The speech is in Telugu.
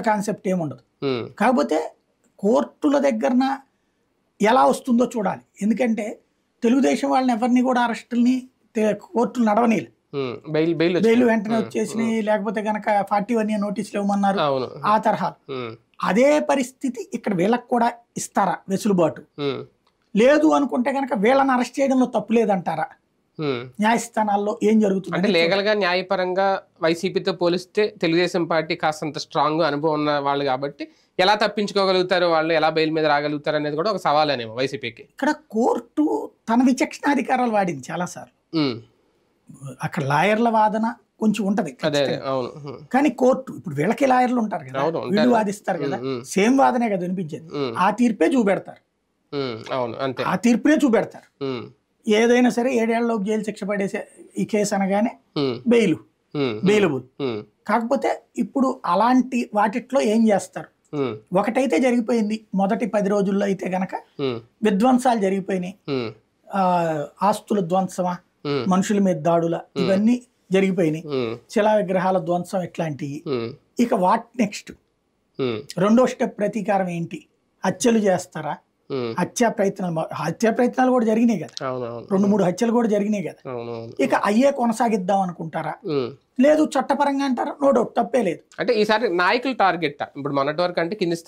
కాన్సెప్ట్ ఏముండదు. కాకపోతే కోర్టుల దగ్గరన ఎలా వస్తుందో చూడాలి. ఎందుకంటే తెలుగుదేశం వాళ్ళని ఎవరిని కూడా అరెస్టుల్ని కోర్టులు నడవనీయలేదు. బెయిల్ వెంటనే వచ్చేసినాయి, లేకపోతే కనుక 41 నోటీసులు ఇవ్వమన్నారు, ఆ తరహా. అదే పరిస్థితి ఇక్కడ వీళ్ళకి కూడా ఇస్తారా వెసులుబాటు? లేదు అనుకుంటే కనుక వీళ్ళని అరెస్ట్ చేయడంలో తప్పు లేదంటారా? న్యాయస్థానాల్లో ఏం జరుగుతుంది అంటే లీగల్ గా న్యాయపరంగా వైసీపీతో పోలిస్తే తెలుగుదేశం పార్టీ కాస్తంత స్ట్రాంగ్ అనుభవం ఉన్న వాళ్ళు కాబట్టి ఎలా తప్పించుకోగలుగుతారు, వాళ్ళు ఎలా బెయిల్ మీద రాగలుగుతారు అనేది కూడా ఒక సవాలేనేమో వైసీపీకి. ఇక్కడ కోర్టు తన విచక్షణాధికారాలు వాడింది చాలా సార్లు. అక్కడ లాయర్ల వాదన కొంచెం ఉంటది, కానీ కోర్టు ఇప్పుడు వీళ్ళకి లాయర్లు ఉంటారు కదా, వీళ్ళు వాదిస్తారు కదా, సేమ్ వాదనే కదా వినిపించేది. ఆ తీర్పే చూపెడతారు, ఆ తీర్పునే చూపెడతారు. ఏదైనా సరే 7 ఏళ్లలోపు జైలు శిక్ష పడేసే ఈ కేసు అనగానే బెయిలబుల్. కాకపోతే ఇప్పుడు అలాంటి వాటిట్లో ఏం చేస్తారు? ఒకటైతే జరిగిపోయింది, మొదటి 10 రోజుల్లో అయితే గనక విధ్వంసాలు జరిగిపోయినాయి, ఆస్తుల ధ్వంసమా, మనుషుల మీద దాడుల, ఇవన్నీ జరిగిపోయినాయి, శిలా విగ్రహాల ధ్వంసం, ఇట్లాంటివి. ఇక వాట్ నెక్స్ట్? రెండో స్టెప్ ప్రతీకారం ఏంటి? హత్యలు చేస్తారా? హత్యా ప్రయత్నాలు కూడా జరిగినాయి కదా, 2-3 హత్యలు కూడా జరిగినాయి కదా. ఇక అయ్యే కొనసాగిద్దాం అనుకుంటారా? లేదు చట్టపరంగా అంటారా? నో డౌట్, తప్పే లేదు. అంటే ఈసారి నాయకులు టార్గెట్ ఇప్పుడు మొన్నటి వరకు అంటే కింది